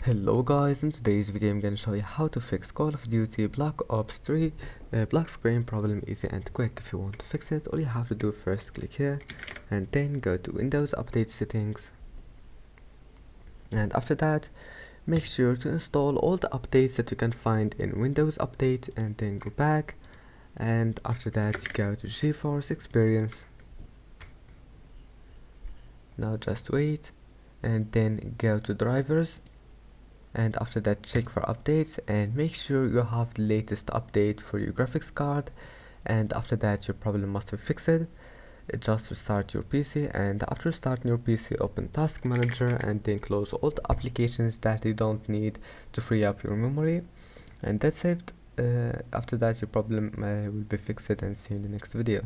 Hello guys, in today's video I'm gonna show you how to fix Call of Duty Black Ops 3 black screen problem easy and quick. If you want to fix it, all you have to do first click here and then go to Windows Update Settings, and after that make sure to install all the updates that you can find in Windows Update, and then go back, and after that go to GeForce Experience. Now just wait and then go to drivers, and after that check for updates and make sure you have the latest update for your graphics card, and after that your problem must be fixed. Just restart your PC, and after starting your PC open Task Manager and then close all the applications that you don't need to free up your memory, and that's it. After that your problem will be fixed, and see you in the next video.